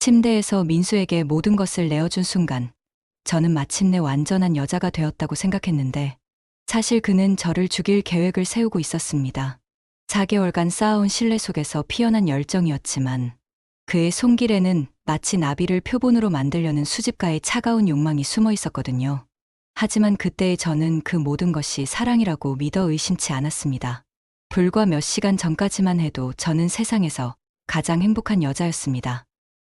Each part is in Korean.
침대에서 민수에게 모든 것을 내어준 순간 저는 마침내 완전한 여자가 되었다고 생각했는데 사실 그는 저를 죽일 계획을 세우고 있었습니다. 4개월간 쌓아온 신뢰 속에서 피어난 열정이었지만 그의 손길에는 마치 나비를 표본으로 만들려는 수집가의 차가운 욕망이 숨어 있었거든요. 하지만 그때의 저는 그 모든 것이 사랑이라고 믿어 의심치 않았습니다. 불과 몇 시간 전까지만 해도 저는 세상에서 가장 행복한 여자였습니다.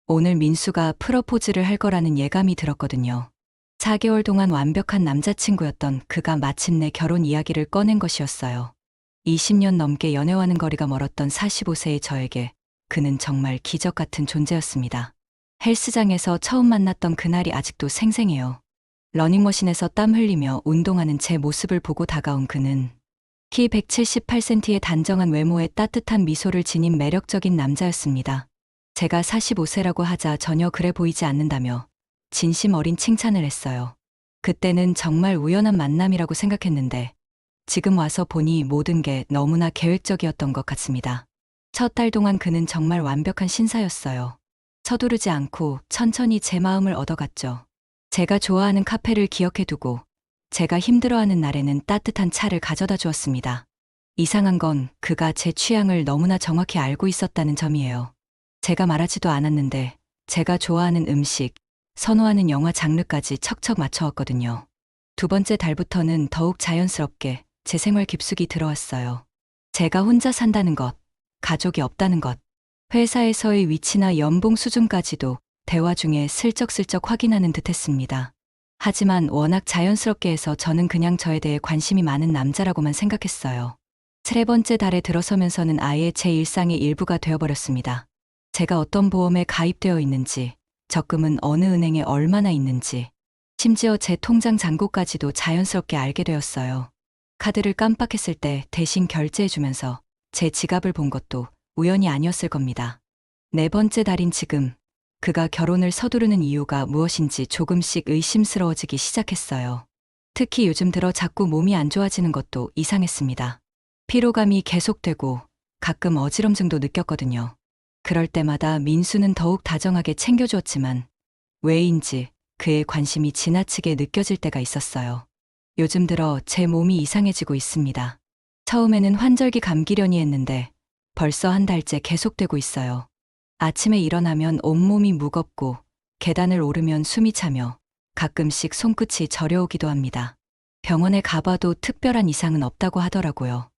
오늘 민수가 프러포즈를 할 거라는 예감이 들었거든요. 4개월 동안 완벽한 남자친구였던 그가 마침내 결혼 이야기를 꺼낸 것이었어요. 20년 넘게 연애와는 거리가 멀었던 45세의 저에게 그는 정말 기적 같은 존재였습니다. 헬스장에서 처음 만났던 그날이 아직도 생생해요. 러닝머신에서 땀 흘리며 운동하는 제 모습을 보고 다가온 그는 키 178cm의 단정한 외모에 따뜻한 미소를 지닌 매력적인 남자였습니다. 제가 45세라고 하자 전혀 그래 보이지 않는다며 진심 어린 칭찬을 했어요. 그때는 정말 우연한 만남이라고 생각했는데 지금 와서 보니 모든 게 너무나 계획적이었던 것 같습니다. 첫 달 동안 그는 정말 완벽한 신사였어요. 서두르지 않고 천천히 제 마음을 얻어갔죠. 제가 좋아하는 카페를 기억해두고 제가 힘들어하는 날에는 따뜻한 차를 가져다 주었습니다. 이상한 건 그가 제 취향을 너무나 정확히 알고 있었다는 점이에요. 제가 말하지도 않았는데 제가 좋아하는 음식, 선호하는 영화 장르까지 척척 맞춰왔거든요. 두 번째 달부터는 더욱 자연스럽게 제 생활 깊숙이 들어왔어요. 제가 혼자 산다는 것, 가족이 없다는 것, 회사에서의 위치나 연봉 수준까지도 대화 중에 슬쩍슬쩍 확인하는 듯 했습니다. 하지만 워낙 자연스럽게 해서 저는 그냥 저에 대해 관심이 많은 남자라고만 생각했어요. 세 번째 달에 들어서면서는 아예 제 일상의 일부가 되어버렸습니다. 제가 어떤 보험에 가입되어 있는지, 적금은 어느 은행에 얼마나 있는지, 심지어 제 통장 잔고까지도 자연스럽게 알게 되었어요. 카드를 깜빡했을 때 대신 결제해주면서 제 지갑을 본 것도 우연이 아니었을 겁니다. 네 번째 달인 지금, 그가 결혼을 서두르는 이유가 무엇인지 조금씩 의심스러워지기 시작했어요. 특히 요즘 들어 자꾸 몸이 안 좋아지는 것도 이상했습니다. 피로감이 계속되고 가끔 어지럼증도 느꼈거든요. 그럴 때마다 민수는 더욱 다정하게 챙겨주었지만 왜인지 그의 관심이 지나치게 느껴질 때가 있었어요. 요즘 들어 제 몸이 이상해지고 있습니다. 처음에는 환절기 감기려니 했는데 벌써 한 달째 계속되고 있어요. 아침에 일어나면 온몸이 무겁고 계단을 오르면 숨이 차며 가끔씩 손끝이 저려오기도 합니다. 병원에 가봐도 특별한 이상은 없다고 하더라고요.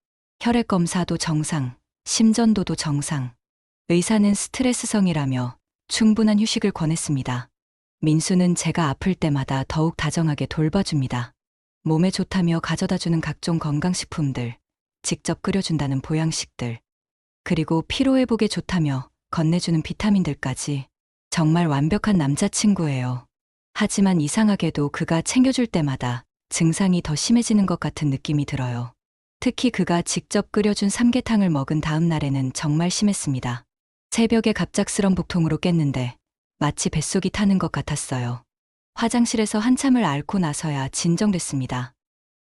혈액 검사도 정상, 심전도도 정상. 의사는 스트레스성이라며 충분한 휴식을 권했습니다. 민수는 제가 아플 때마다 더욱 다정하게 돌봐줍니다. 몸에 좋다며 가져다주는 각종 건강식품들, 직접 끓여준다는 보양식들, 그리고 피로회복에 좋다며 건네주는 비타민들까지 정말 완벽한 남자친구예요. 하지만 이상하게도 그가 챙겨줄 때마다 증상이 더 심해지는 것 같은 느낌이 들어요. 특히 그가 직접 끓여준 삼계탕을 먹은 다음 날에는 정말 심했습니다. 새벽에 갑작스런 복통으로 깼는데 마치 뱃속이 타는 것 같았어요. 화장실에서 한참을 앓고 나서야 진정됐습니다.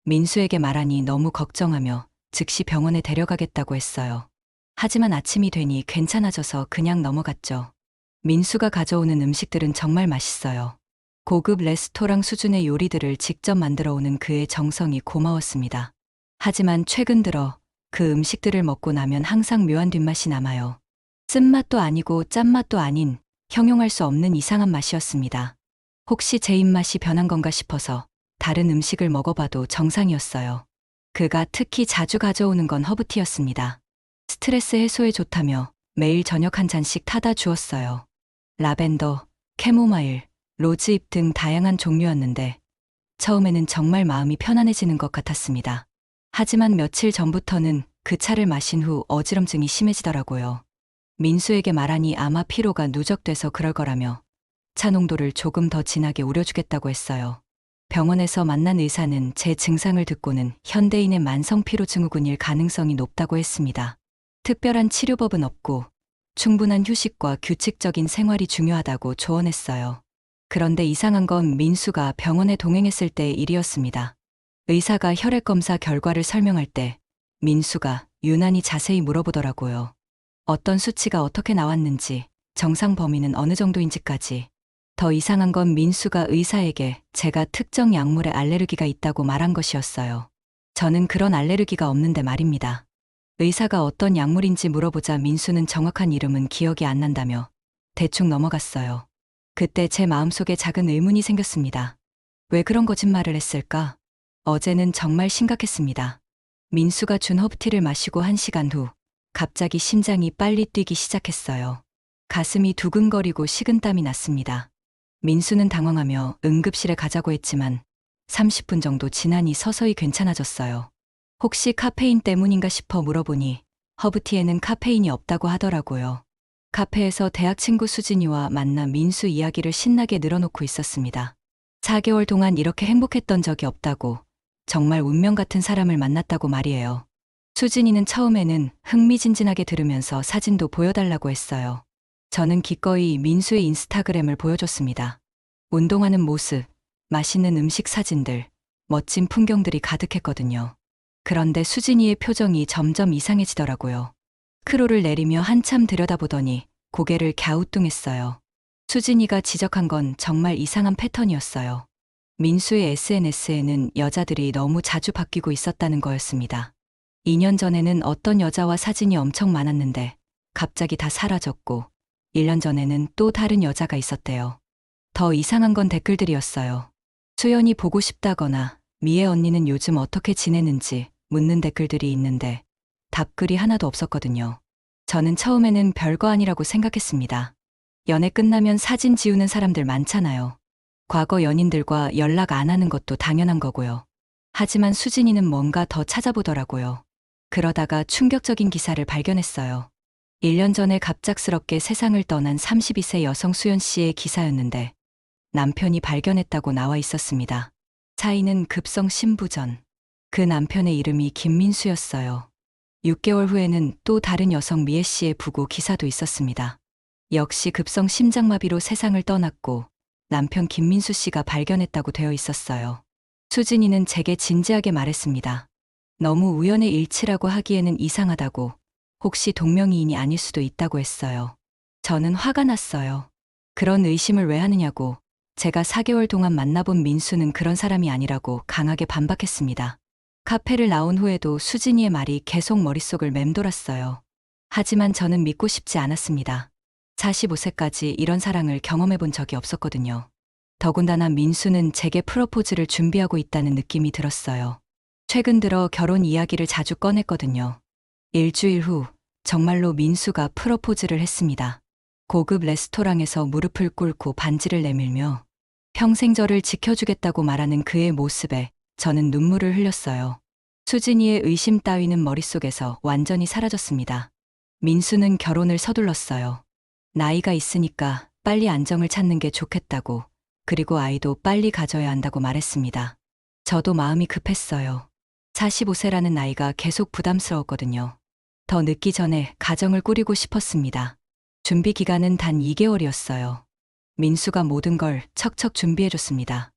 민수에게 말하니 너무 걱정하며 즉시 병원에 데려가겠다고 했어요. 하지만 아침이 되니 괜찮아져서 그냥 넘어갔죠. 민수가 가져오는 음식들은 정말 맛있어요. 고급 레스토랑 수준의 요리들을 직접 만들어 오는 그의 정성이 고마웠습니다. 하지만 최근 들어 그 음식들을 먹고 나면 항상 묘한 뒷맛이 남아요. 쓴맛도 아니고 짠맛도 아닌 형용할 수 없는 이상한 맛이었습니다. 혹시 제 입맛이 변한 건가 싶어서 다른 음식을 먹어봐도 정상이었어요. 그가 특히 자주 가져오는 건 허브티였습니다. 스트레스 해소에 좋다며 매일 저녁 한 잔씩 타다 주었어요. 라벤더, 캐모마일, 로즈잎 등 다양한 종류였는데 처음에는 정말 마음이 편안해지는 것 같았습니다. 하지만 며칠 전부터는 그 차를 마신 후 어지럼증이 심해지더라고요. 민수에게 말하니 아마 피로가 누적돼서 그럴 거라며 차 농도를 조금 더 진하게 우려주겠다고 했어요. 병원에서 만난 의사는 제 증상을 듣고는 현대인의 만성피로증후군일 가능성이 높다고 했습니다. 특별한 치료법은 없고 충분한 휴식과 규칙적인 생활이 중요하다고 조언했어요. 그런데 이상한 건 민수가 병원에 동행했을 때의 일이었습니다. 의사가 혈액 검사 결과를 설명할 때 민수가 유난히 자세히 물어보더라고요. 어떤 수치가 어떻게 나왔는지, 정상 범위는 어느 정도인지까지. 더 이상한 건 민수가 의사에게 제가 특정 약물에 알레르기가 있다고 말한 것이었어요. 저는 그런 알레르기가 없는데 말입니다. 의사가 어떤 약물인지 물어보자 민수는 정확한 이름은 기억이 안 난다며 대충 넘어갔어요. 그때 제 마음속에 작은 의문이 생겼습니다. 왜 그런 거짓말을 했을까? 어제는 정말 심각했습니다. 민수가 준 허브티를 마시고 1시간 후 갑자기 심장이 빨리 뛰기 시작했어요. 가슴이 두근거리고 식은땀이 났습니다. 민수는 당황하며 응급실에 가자고 했지만 30분 정도 지나니 서서히 괜찮아졌어요. 혹시 카페인 때문인가 싶어 물어보니 허브티에는 카페인이 없다고 하더라고요. 카페에서 대학 친구 수진이와 만나 민수 이야기를 신나게 늘어놓고 있었습니다. 4개월 동안 이렇게 행복했던 적이 없다고, 정말 운명 같은 사람을 만났다고 말이에요. 수진이는 처음에는 흥미진진하게 들으면서 사진도 보여달라고 했어요. 저는 기꺼이 민수의 인스타그램을 보여줬습니다. 운동하는 모습, 맛있는 음식 사진들, 멋진 풍경들이 가득했거든요. 그런데 수진이의 표정이 점점 이상해지더라고요. 크로를 내리며 한참 들여다보더니 고개를 갸우뚱했어요. 수진이가 지적한 건 정말 이상한 패턴이었어요. 민수의 SNS에는 여자들이 너무 자주 바뀌고 있었다는 거였습니다. 2년 전에는 어떤 여자와 사진이 엄청 많았는데 갑자기 다 사라졌고 1년 전에는 또 다른 여자가 있었대요. 더 이상한 건 댓글들이었어요. 수연이 보고 싶다거나 미애 언니는 요즘 어떻게 지내는지 묻는 댓글들이 있는데 답글이 하나도 없었거든요. 저는 처음에는 별거 아니라고 생각했습니다. 연애 끝나면 사진 지우는 사람들 많잖아요. 과거 연인들과 연락 안 하는 것도 당연한 거고요. 하지만 수진이는 뭔가 더 찾아보더라고요. 그러다가 충격적인 기사를 발견했어요. 1년 전에 갑작스럽게 세상을 떠난 32세 여성 수연 씨의 기사였는데 남편이 발견했다고 나와 있었습니다. 차이는 급성 심부전. 그 남편의 이름이 김민수였어요. 6개월 후에는 또 다른 여성 미애 씨의 부고 기사도 있었습니다. 역시 급성 심장마비로 세상을 떠났고 남편 김민수 씨가 발견했다고 되어 있었어요. 수진이는 제게 진지하게 말했습니다. 너무 우연의 일치라고 하기에는 이상하다고, 혹시 동명이인이 아닐 수도 있다고 했어요. 저는 화가 났어요. 그런 의심을 왜 하느냐고, 제가 4개월 동안 만나본 민수는 그런 사람이 아니라고 강하게 반박했습니다. 카페를 나온 후에도 수진이의 말이 계속 머릿속을 맴돌았어요. 하지만 저는 믿고 싶지 않았습니다. 45세까지 이런 사랑을 경험해 본 적이 없었거든요. 더군다나 민수는 제게 프러포즈를 준비하고 있다는 느낌이 들었어요. 최근 들어 결혼 이야기를 자주 꺼냈거든요. 일주일 후 정말로 민수가 프러포즈를 했습니다. 고급 레스토랑에서 무릎을 꿇고 반지를 내밀며 평생 저를 지켜주겠다고 말하는 그의 모습에 저는 눈물을 흘렸어요. 수진이의 의심 따위는 머릿속에서 완전히 사라졌습니다. 민수는 결혼을 서둘렀어요. 나이가 있으니까 빨리 안정을 찾는 게 좋겠다고, 그리고 아이도 빨리 가져야 한다고 말했습니다. 저도 마음이 급했어요. 45세라는 나이가 계속 부담스러웠거든요. 더 늦기 전에 가정을 꾸리고 싶었습니다. 준비 기간은 단 2개월이었어요. 민수가 모든 걸 척척 준비해줬습니다.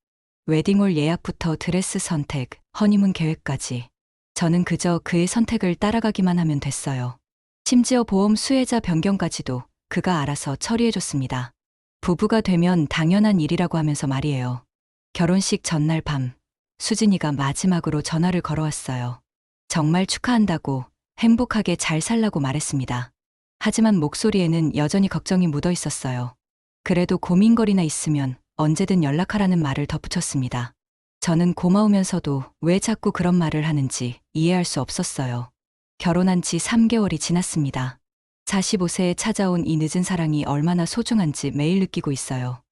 웨딩홀 예약부터 드레스 선택, 허니문 계획까지. 저는 그저 그의 선택을 따라가기만 하면 됐어요. 심지어 보험 수혜자 변경까지도 그가 알아서 처리해줬습니다. 부부가 되면 당연한 일이라고 하면서 말이에요. 결혼식 전날 밤, 수진이가 마지막으로 전화를 걸어왔어요. 정말 축하한다고, 행복하게 잘 살라고 말했습니다. 하지만 목소리에는 여전히 걱정이 묻어 있었어요. 그래도 고민거리나 있으면 언제든 연락하라는 말을 덧붙였습니다. 저는 고마우면서도 왜 자꾸 그런 말을 하는지 이해할 수 없었어요. 결혼한 지 3개월이 지났습니다. 45세에 찾아온 이 늦은 사랑이 얼마나 소중한지 매일 느끼고 있어요.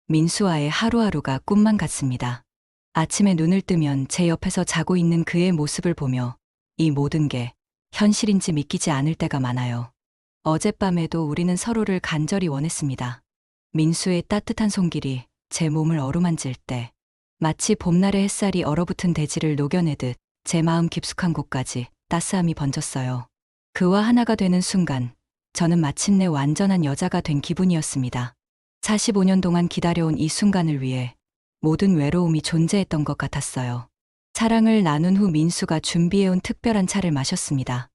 민수와의 하루하루가 꿈만 같습니다. 아침에 눈을 뜨면 제 옆에서 자고 있는 그의 모습을 보며 이 모든 게 현실인지 믿기지 않을 때가 많아요. 어젯밤에도 우리는 서로를 간절히 원했습니다. 민수의 따뜻한 손길이 제 몸을 어루만질 때 마치 봄날의 햇살이 얼어붙은 대지를 녹여내듯 제 마음 깊숙한 곳까지 따스함이 번졌어요. 그와 하나가 되는 순간 저는 마침내 완전한 여자가 된 기분이었습니다. 45년 동안 기다려온 이 순간을 위해 모든 외로움이 존재했던 것 같았어요. 사랑을 나눈 후 민수가 준비해온 특별한 차를 마셨습니다.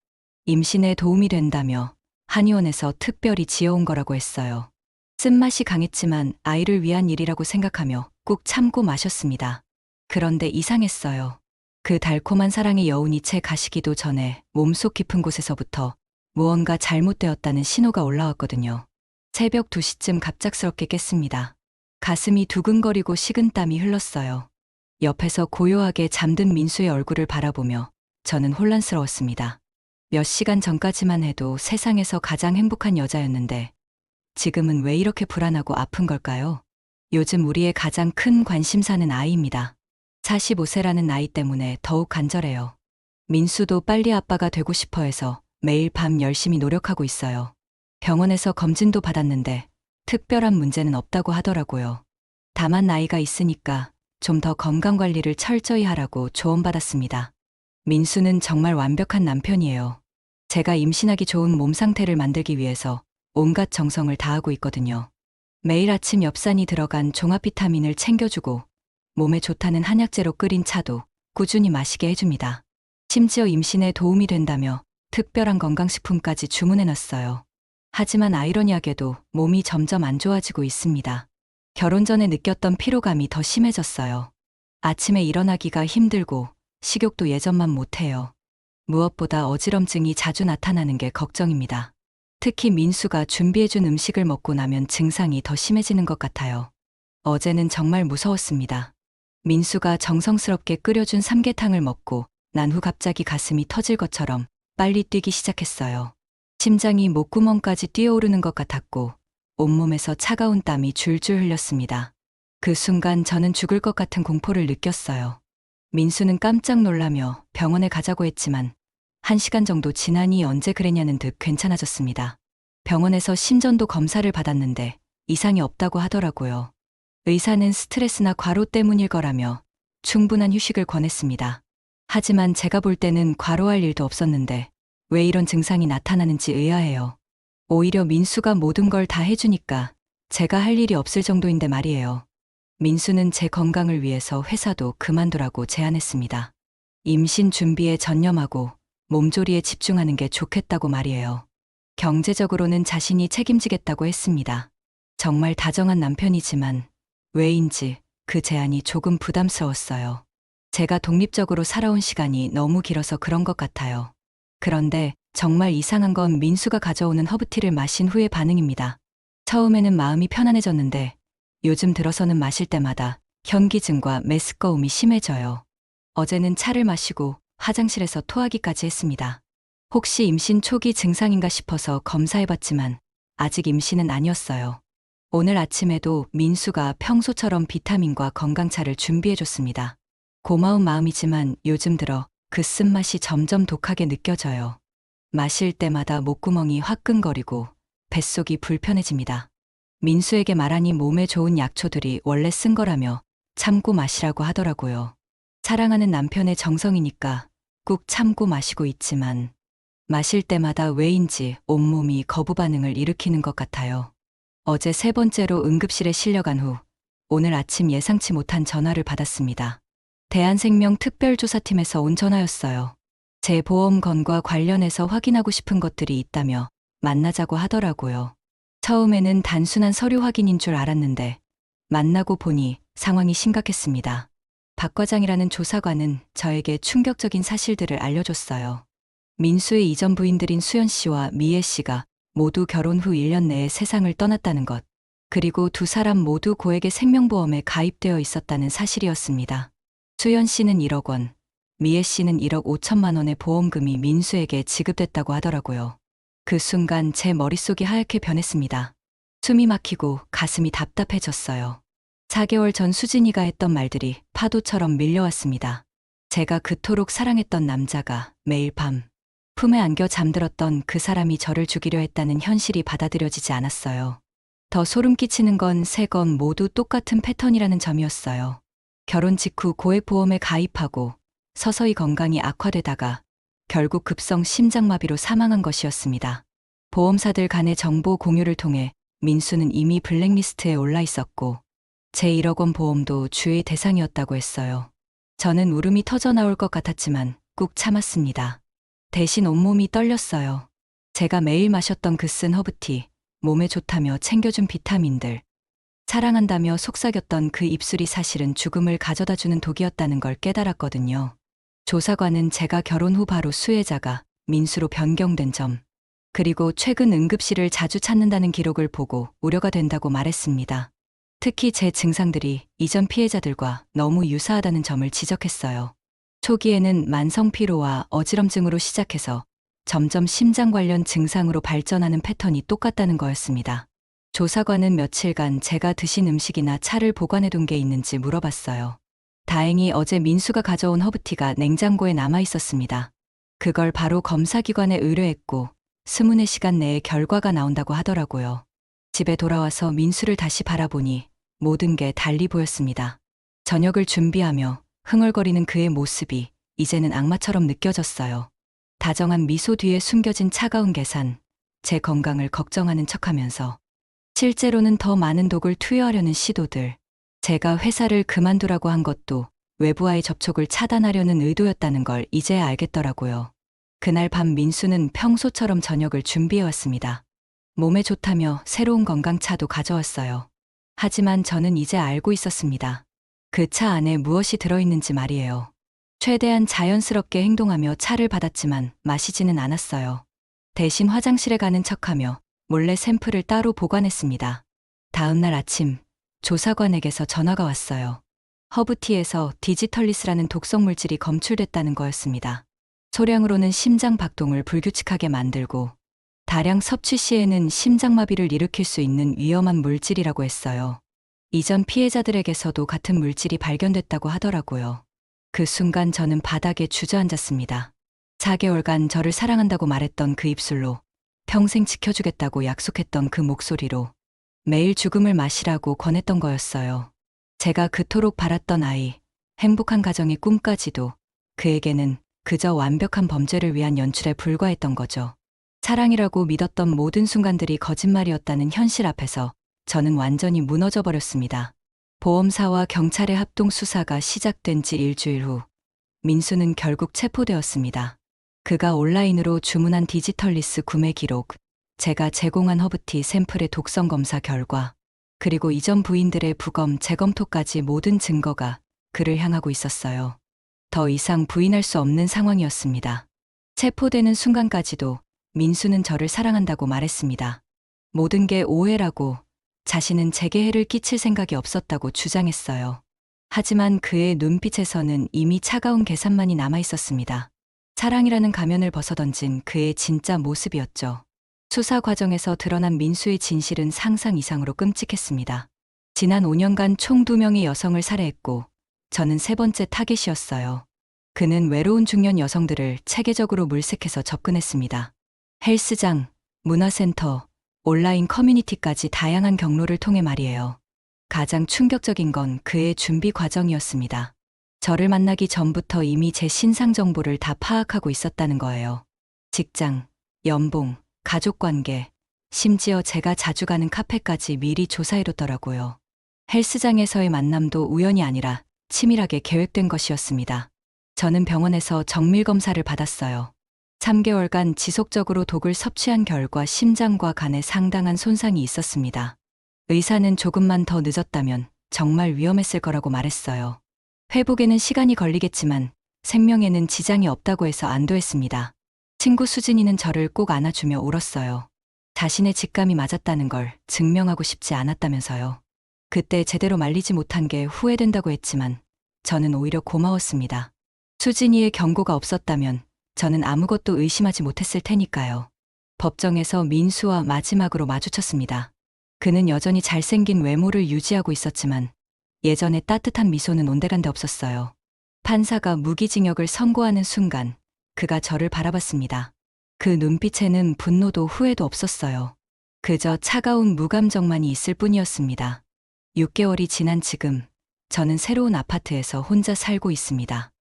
임신에 도움이 된다며 한의원에서 특별히 지어온 거라고 했어요. 쓴맛이 강했지만 아이를 위한 일이라고 생각하며 꾹 참고 마셨습니다. 그런데 이상했어요. 그 달콤한 사랑의 여운이 채 가시기도 전에 몸속 깊은 곳에서부터 무언가 잘못되었다는 신호가 올라왔거든요. 새벽 2시쯤 갑작스럽게 깼습니다. 가슴이 두근거리고 식은땀이 흘렀어요. 옆에서 고요하게 잠든 민수의 얼굴을 바라보며 저는 혼란스러웠습니다. 몇 시간 전까지만 해도 세상에서 가장 행복한 여자였는데 지금은 왜 이렇게 불안하고 아픈 걸까요? 요즘 우리의 가장 큰 관심사는 아이입니다. 45세라는 나이 때문에 더욱 간절해요. 민수도 빨리 아빠가 되고 싶어 해서 매일 밤 열심히 노력하고 있어요. 병원에서 검진도 받았는데 특별한 문제는 없다고 하더라고요. 다만 나이가 있으니까 좀 더 건강 관리를 철저히 하라고 조언받았습니다. 민수는 정말 완벽한 남편이에요. 제가 임신하기 좋은 몸 상태를 만들기 위해서 온갖 정성을 다하고 있거든요. 매일 아침 엽산이 들어간 종합 비타민을 챙겨주고 몸에 좋다는 한약재로 끓인 차도 꾸준히 마시게 해줍니다. 심지어 임신에 도움이 된다며 특별한 건강식품까지 주문해놨어요. 하지만 아이러니하게도 몸이 점점 안 좋아지고 있습니다. 결혼 전에 느꼈던 피로감이 더 심해졌어요. 아침에 일어나기가 힘들고 식욕도 예전만 못해요. 무엇보다 어지럼증이 자주 나타나는 게 걱정입니다. 특히 민수가 준비해준 음식을 먹고 나면 증상이 더 심해지는 것 같아요. 어제는 정말 무서웠습니다. 민수가 정성스럽게 끓여준 삼계탕을 먹고 난 후 갑자기 가슴이 터질 것처럼 빨리 뛰기 시작했어요. 심장이 목구멍까지 뛰어오르는 것 같았고 온몸에서 차가운 땀이 줄줄 흘렸습니다. 그 순간 저는 죽을 것 같은 공포를 느꼈어요. 민수는 깜짝 놀라며 병원에 가자고 했지만 1시간 정도 지나니 언제 그랬냐는 듯 괜찮아졌습니다. 병원에서 심전도 검사를 받았는데 이상이 없다고 하더라고요. 의사는 스트레스나 과로 때문일 거라며 충분한 휴식을 권했습니다. 하지만 제가 볼 때는 과로할 일도 없었는데 왜 이런 증상이 나타나는지 의아해요. 오히려 민수가 모든 걸 다 해주니까 제가 할 일이 없을 정도인데 말이에요. 민수는 제 건강을 위해서 회사도 그만두라고 제안했습니다. 임신 준비에 전념하고 몸조리에 집중하는 게 좋겠다고 말이에요. 경제적으로는 자신이 책임지겠다고 했습니다. 정말 다정한 남편이지만 왜인지 그 제안이 조금 부담스러웠어요. 제가 독립적으로 살아온 시간이 너무 길어서 그런 것 같아요. 그런데 정말 이상한 건 민수가 가져오는 허브티를 마신 후의 반응입니다. 처음에는 마음이 편안해졌는데 요즘 들어서는 마실 때마다 현기증과 메스꺼움이 심해져요. 어제는 차를 마시고 화장실에서 토하기까지 했습니다. 혹시 임신 초기 증상인가 싶어서 검사해봤지만 아직 임신은 아니었어요. 오늘 아침에도 민수가 평소처럼 비타민과 건강차를 준비해줬습니다. 고마운 마음이지만 요즘 들어 그 쓴맛이 점점 독하게 느껴져요. 마실 때마다 목구멍이 화끈거리고 뱃속이 불편해집니다. 민수에게 말하니 몸에 좋은 약초들이 원래 쓴 거라며 참고 마시라고 하더라고요. 사랑하는 남편의 정성이니까 꾹 참고 마시고 있지만 마실 때마다 왜인지 온몸이 거부 반응을 일으키는 것 같아요. 어제 3번째로 응급실에 실려간 후 오늘 아침 예상치 못한 전화를 받았습니다. 대한생명 특별조사팀에서 온 전화였어요. 제 보험건과 관련해서 확인하고 싶은 것들이 있다며 만나자고 하더라고요. 처음에는 단순한 서류 확인인 줄 알았는데 만나고 보니 상황이 심각했습니다. 박 과장이라는 조사관은 저에게 충격적인 사실들을 알려줬어요. 민수의 이전 부인들인 수연 씨와 미애 씨가 모두 결혼 후 1년 내에 세상을 떠났다는 것, 그리고 두 사람 모두 고액의 생명보험에 가입되어 있었다는 사실이었습니다. 수연 씨는 1억 원, 미애 씨는 1억 5천만 원의 보험금이 민수에게 지급됐다고 하더라고요. 그 순간 제 머릿속이 하얗게 변했습니다. 숨이 막히고 가슴이 답답해졌어요. 4개월 전 수진이가 했던 말들이 파도처럼 밀려왔습니다. 제가 그토록 사랑했던 남자가 매일 밤 품에 안겨 잠들었던 그 사람이 저를 죽이려 했다는 현실이 받아들여지지 않았어요. 더 소름 끼치는 건 3건 모두 똑같은 패턴이라는 점이었어요. 결혼 직후 고액보험에 가입하고 서서히 건강이 악화되다가 결국 급성 심장마비로 사망한 것이었습니다. 보험사들 간의 정보 공유를 통해 민수는 이미 블랙리스트에 올라 있었고 제 1억 원 보험도 주의 대상이었다고 했어요. 저는 울음이 터져 나올 것 같았지만 꾹 참았습니다. 대신 온몸이 떨렸어요. 제가 매일 마셨던 그 쓴 허브티, 몸에 좋다며 챙겨준 비타민들, 사랑한다며 속삭였던 그 입술이 사실은 죽음을 가져다 주는 독이었다는 걸 깨달았거든요. 조사관은 제가 결혼 후 바로 수혜자가 민수로 변경된 점, 그리고 최근 응급실을 자주 찾는다는 기록을 보고 우려가 된다고 말했습니다. 특히 제 증상들이 이전 피해자들과 너무 유사하다는 점을 지적했어요. 초기에는 만성 피로와 어지럼증으로 시작해서 점점 심장 관련 증상으로 발전하는 패턴이 똑같다는 거였습니다. 조사관은 며칠간 제가 드신 음식이나 차를 보관해둔 게 있는지 물어봤어요. 다행히 어제 민수가 가져온 허브티가 냉장고에 남아 있었습니다. 그걸 바로 검사기관에 의뢰했고 24시간 내에 결과가 나온다고 하더라고요. 집에 돌아와서 민수를 다시 바라보니 모든 게 달리 보였습니다. 저녁을 준비하며 흥얼거리는 그의 모습이 이제는 악마처럼 느껴졌어요. 다정한 미소 뒤에 숨겨진 차가운 계산, 제 건강을 걱정하는 척하면서 실제로는 더 많은 독을 투여하려는 시도들, 제가 회사를 그만두라고 한 것도 외부와의 접촉을 차단하려는 의도였다는 걸 이제야 알겠더라고요. 그날 밤 민수는 평소처럼 저녁을 준비해왔습니다. 몸에 좋다며 새로운 건강차도 가져왔어요. 하지만 저는 이제 알고 있었습니다. 그 차 안에 무엇이 들어있는지 말이에요. 최대한 자연스럽게 행동하며 차를 받았지만 마시지는 않았어요. 대신 화장실에 가는 척하며 몰래 샘플을 따로 보관했습니다. 다음 날 아침 조사관에게서 전화가 왔어요. 허브티에서 디지털리스라는 독성 물질이 검출됐다는 거였습니다. 소량으로는 심장 박동을 불규칙하게 만들고 다량 섭취 시에는 심장마비를 일으킬 수 있는 위험한 물질이라고 했어요. 이전 피해자들에게서도 같은 물질이 발견됐다고 하더라고요. 그 순간 저는 바닥에 주저앉았습니다. 4개월간 저를 사랑한다고 말했던 그 입술로, 평생 지켜주겠다고 약속했던 그 목소리로 매일 죽음을 마시라고 권했던 거였어요. 제가 그토록 바랐던 아이, 행복한 가정의 꿈까지도 그에게는 그저 완벽한 범죄를 위한 연출에 불과했던 거죠. 사랑이라고 믿었던 모든 순간들이 거짓말이었다는 현실 앞에서 저는 완전히 무너져 버렸습니다. 보험사와 경찰의 합동 수사가 시작된 지 일주일 후 민수는 결국 체포되었습니다. 그가 온라인으로 주문한 디지털리스 구매 기록, 제가 제공한 허브티 샘플의 독성 검사 결과, 그리고 이전 부인들의 부검 재검토까지 모든 증거가 그를 향하고 있었어요. 더 이상 부인할 수 없는 상황이었습니다. 체포되는 순간까지도 민수는 저를 사랑한다고 말했습니다. 모든 게 오해라고, 자신은 제게 해를 끼칠 생각이 없었다고 주장했어요. 하지만 그의 눈빛에서는 이미 차가운 계산만이 남아 있었습니다. 사랑이라는 가면을 벗어던진 그의 진짜 모습이었죠. 수사 과정에서 드러난 민수의 진실은 상상 이상으로 끔찍했습니다. 지난 5년간 총 2명의 여성을 살해했고 저는 3번째 타겟이었어요. 그는 외로운 중년 여성들을 체계적으로 물색해서 접근했습니다. 헬스장, 문화센터, 온라인 커뮤니티까지 다양한 경로를 통해 말이에요. 가장 충격적인 건 그의 준비 과정이었습니다. 저를 만나기 전부터 이미 제 신상 정보를 다 파악하고 있었다는 거예요. 직장, 연봉, 가족관계, 심지어 제가 자주 가는 카페까지 미리 조사해뒀더라고요. 헬스장에서의 만남도 우연이 아니라 치밀하게 계획된 것이었습니다. 저는 병원에서 정밀검사를 받았어요. 3개월간 지속적으로 독을 섭취한 결과 심장과 간에 상당한 손상이 있었습니다. 의사는 조금만 더 늦었다면 정말 위험했을 거라고 말했어요. 회복에는 시간이 걸리겠지만 생명에는 지장이 없다고 해서 안도했습니다. 친구 수진이는 저를 꼭 안아주며 울었어요. 자신의 직감이 맞았다는 걸 증명하고 싶지 않았다면서요. 그때 제대로 말리지 못한 게 후회된다고 했지만 저는 오히려 고마웠습니다. 수진이의 경고가 없었다면 저는 아무것도 의심하지 못했을 테니까요. 법정에서 민수와 마지막으로 마주쳤습니다. 그는 여전히 잘생긴 외모를 유지하고 있었지만 예전의 따뜻한 미소는 온데간데 없었어요. 판사가 무기징역을 선고하는 순간 그가 저를 바라봤습니다. 그 눈빛에는 분노도 후회도 없었어요. 그저 차가운 무감정만이 있을 뿐이었습니다. 6개월이 지난 지금 저는 새로운 아파트에서 혼자 살고 있습니다.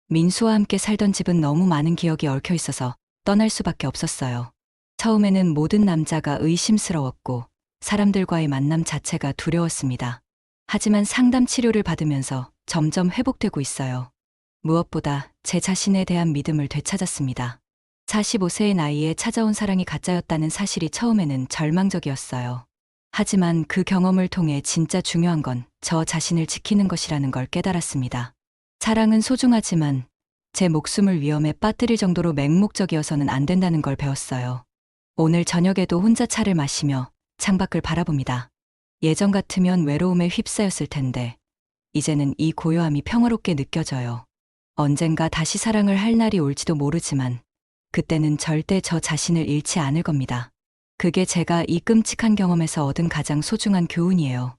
민수와 함께 살던 집은 너무 많은 기억이 얽혀 있어서 떠날 수밖에 없었어요. 처음에는 모든 남자가 의심스러웠고 사람들과의 만남 자체가 두려웠습니다. 하지만 상담 치료를 받으면서 점점 회복되고 있어요. 무엇보다 제 자신에 대한 믿음을 되찾았습니다. 45세의 나이에 찾아온 사랑이 가짜였다는 사실이 처음에는 절망적이었어요. 하지만 그 경험을 통해 진짜 중요한 건 저 자신을 지키는 것이라는 걸 깨달았습니다. 사랑은 소중하지만 제 목숨을 위험에 빠뜨릴 정도로 맹목적이어서는 안 된다는 걸 배웠어요. 오늘 저녁에도 혼자 차를 마시며 창밖을 바라봅니다. 예전 같으면 외로움에 휩싸였을 텐데 이제는 이 고요함이 평화롭게 느껴져요. 언젠가 다시 사랑을 할 날이 올지도 모르지만 그때는 절대 저 자신을 잃지 않을 겁니다. 그게 제가 이 끔찍한 경험에서 얻은 가장 소중한 교훈이에요.